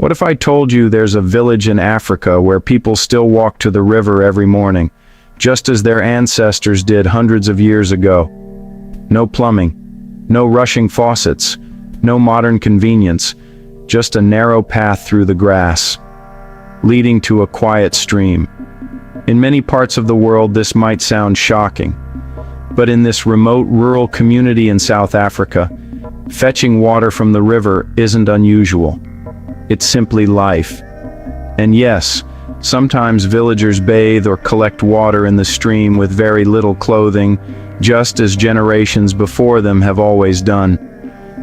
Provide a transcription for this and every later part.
What if I told you there's a village in Africa where people still walk to the river every morning, just as their ancestors did hundreds of years ago? No plumbing, no rushing faucets, no modern convenience, just a narrow path through the grass, leading to a quiet stream. In many parts of the world, this might sound shocking, but in this remote rural community in South Africa, fetching water from the river isn't unusual. It's simply life. And yes, sometimes villagers bathe or collect water in the stream with very little clothing, just as generations before them have always done.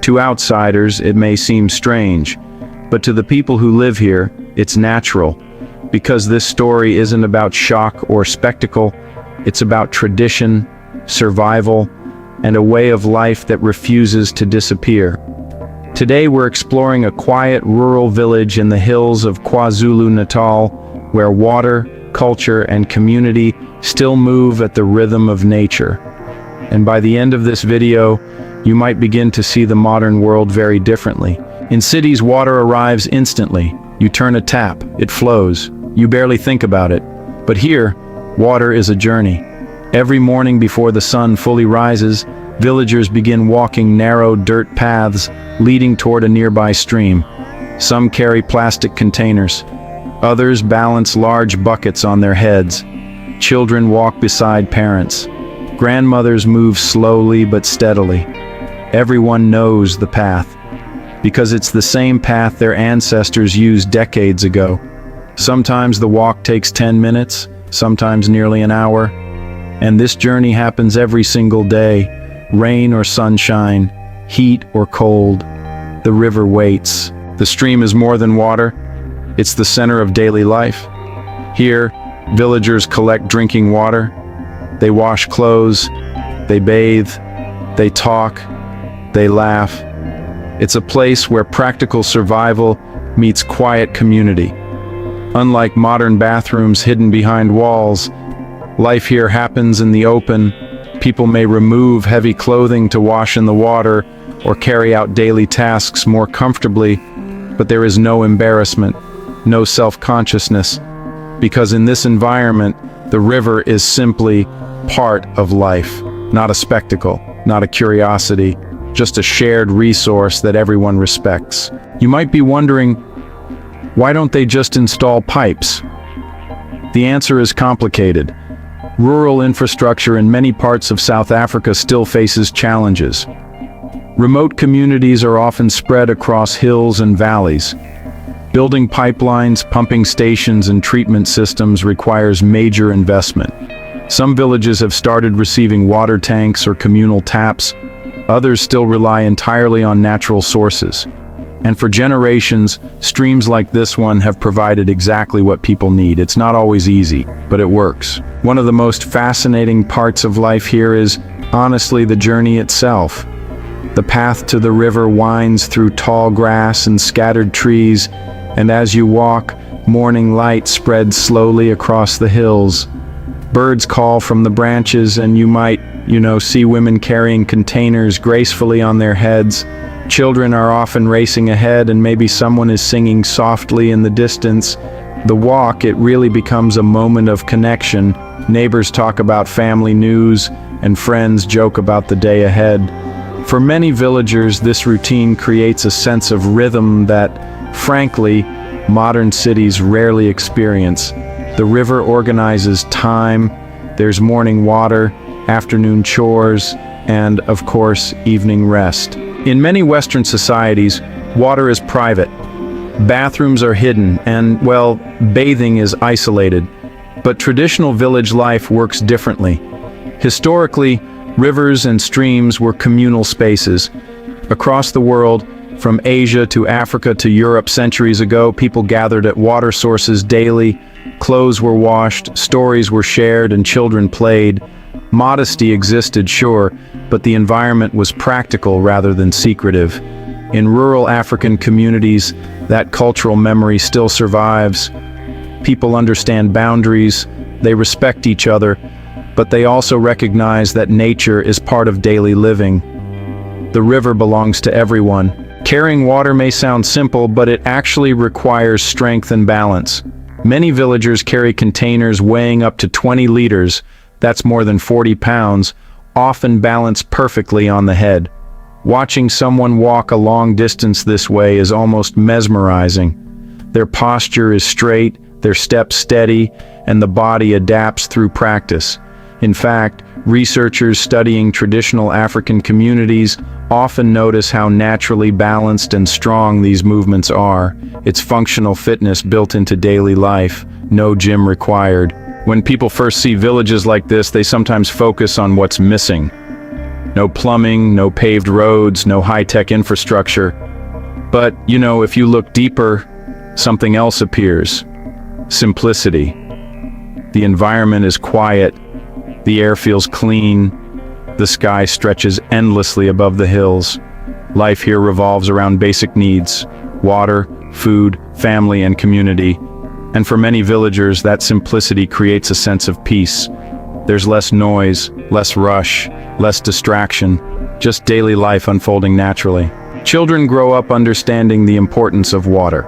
To outsiders, it may seem strange, but to the people who live here, it's natural, because this story isn't about shock or spectacle. It's about tradition, survival, and a way of life that refuses to disappear. Today we're exploring a quiet rural village in the hills of KwaZulu-Natal, where water, culture, and community still move at the rhythm of nature. And by the end of this video, you might begin to see the modern world very differently. In cities, water arrives instantly. You turn a tap, it flows. You barely think about it. But here, water is a journey. Every morning before the sun fully rises, villagers begin walking narrow dirt paths leading toward a nearby stream. Some carry plastic containers. Others balance large buckets on their heads. Children walk beside parents. Grandmothers move slowly but steadily. Everyone knows the path, because it's the same path their ancestors used decades ago. Sometimes the walk takes 10 minutes, sometimes nearly an hour. And this journey happens every single day. Rain or sunshine, heat or cold, the river waits. The stream is more than water. It's the center of daily life. Here, villagers collect drinking water. They wash clothes, they bathe, they talk, they laugh. It's a place where practical survival meets quiet community. Unlike modern bathrooms hidden behind walls, life here happens in the open. People may remove heavy clothing to wash in the water or carry out daily tasks more comfortably, but there is no embarrassment, no self-consciousness, because in this environment, the river is simply part of life, not a spectacle, not a curiosity, just a shared resource that everyone respects. You might be wondering, why don't they just install pipes? The answer is complicated. Rural infrastructure in many parts of South Africa still faces challenges. Remote communities are often spread across hills and valleys. Building pipelines, pumping stations, and treatment systems requires major investment. Some villages have started receiving water tanks or communal taps. Others still rely entirely on natural sources. And for generations, streams like this one have provided exactly what people need. It's not always easy, but it works. One of the most fascinating parts of life here is, honestly, the journey itself. The path to the river winds through tall grass and scattered trees, and as you walk, morning light spreads slowly across the hills. Birds call from the branches, and you might, see women carrying containers gracefully on their heads. Children are often racing ahead, and maybe someone is singing softly in the distance. The walk, it really becomes a moment of connection. Neighbors talk about family news, and friends joke about the day ahead. For many villagers, this routine creates a sense of rhythm that, frankly, modern cities rarely experience. The river organizes time. There's morning water, afternoon chores, and, of course, evening rest. In many Western societies, water is private. Bathrooms are hidden, and, well, bathing is isolated. But traditional village life works differently. Historically, rivers and streams were communal spaces. Across the world, from Asia to Africa to Europe centuries ago, people gathered at water sources daily. Clothes were washed, stories were shared, and children played. Modesty existed, sure, but the environment was practical rather than secretive. In rural African communities, that cultural memory still survives. People understand boundaries, they respect each other, but they also recognize that nature is part of daily living. The river belongs to everyone. Carrying water may sound simple, but it actually requires strength and balance. Many villagers carry containers weighing up to 20 liters, that's more than 40 pounds, often balanced perfectly on the head. Watching someone walk a long distance this way is almost mesmerizing. Their posture is straight, their steps steady, and the body adapts through practice. In fact, researchers studying traditional African communities often notice how naturally balanced and strong these movements are. It's functional fitness built into daily life, no gym required. When people first see villages like this, they sometimes focus on what's missing. No plumbing, no paved roads, no high-tech infrastructure. But, if you look deeper, something else appears. Simplicity. The environment is quiet, the air feels clean, the sky stretches endlessly above the hills. Life here revolves around basic needs: water, food, family, and community. And for many villagers, that simplicity creates a sense of peace. There's less noise, less rush, less distraction, just daily life unfolding naturally. Children grow up understanding the importance of water.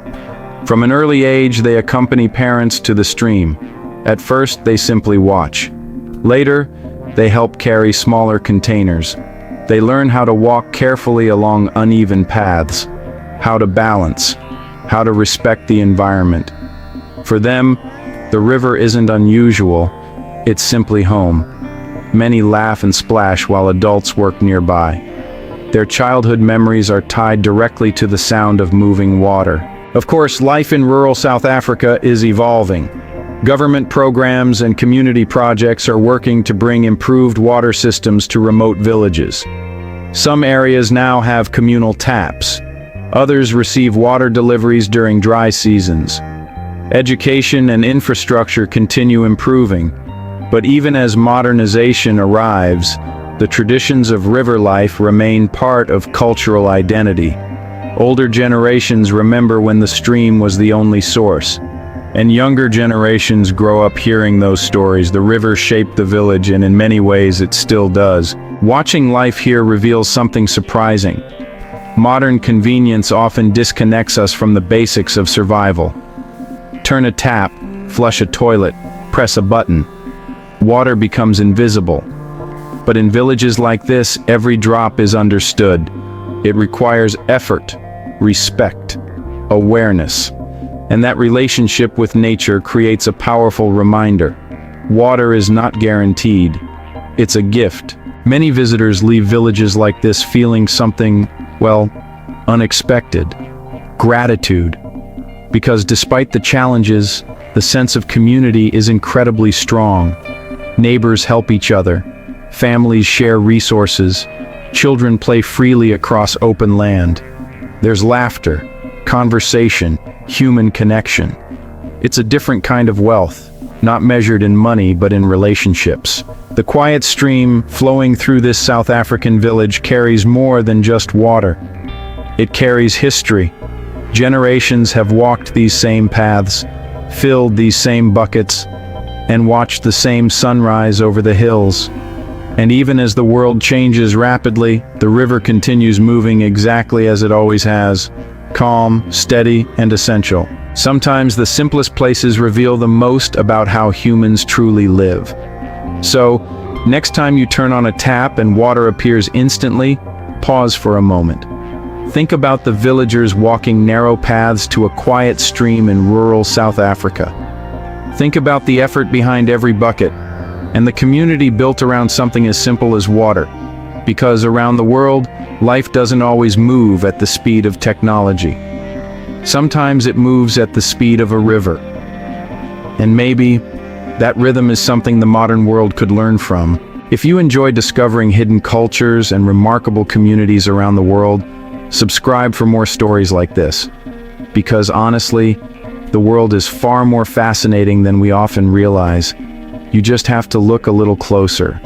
From an early age, they accompany parents to the stream. At first, they simply watch. Later, they help carry smaller containers. They learn how to walk carefully along uneven paths, how to balance, how to respect the environment. For them, the river isn't unusual, it's simply home. Many laugh and splash while adults work nearby. Their childhood memories are tied directly to the sound of moving water. Of course, life in rural South Africa is evolving. Government programs and community projects are working to bring improved water systems to remote villages. Some areas now have communal taps. Others receive water deliveries during dry seasons. Education and infrastructure continue improving. But even as modernization arrives, the traditions of river life remain part of cultural identity. Older generations remember when the stream was the only source. And younger generations grow up hearing those stories. The river shaped the village, and in many ways it still does. Watching life here reveals something surprising. Modern convenience often disconnects us from the basics of survival. Turn a tap, flush a toilet, press a button. Water becomes invisible. But in villages like this, every drop is understood. It requires effort, respect, awareness. And that relationship with nature creates a powerful reminder. Water is not guaranteed. It's a gift. Many visitors leave villages like this feeling something, unexpected. Gratitude. Because despite the challenges, the sense of community is incredibly strong. Neighbors help each other. Families share resources. Children play freely across open land. There's laughter, conversation, human connection. It's a different kind of wealth, not measured in money but in relationships. The quiet stream flowing through this South African village carries more than just water. It carries history. Generations have walked these same paths, filled these same buckets, and watched the same sunrise over the hills. And even as the world changes rapidly, the river continues moving exactly as it always has. Calm, steady, and essential. Sometimes the simplest places reveal the most about how humans truly live. So, next time you turn on a tap and water appears instantly, pause for a moment. Think about the villagers walking narrow paths to a quiet stream in rural South Africa. Think about the effort behind every bucket, and the community built around something as simple as water. Because around the world, life doesn't always move at the speed of technology. Sometimes it moves at the speed of a river. And maybe that rhythm is something the modern world could learn from. If you enjoy discovering hidden cultures and remarkable communities around the world, subscribe for more stories like this. Because honestly, the world is far more fascinating than we often realize. You just have to look a little closer.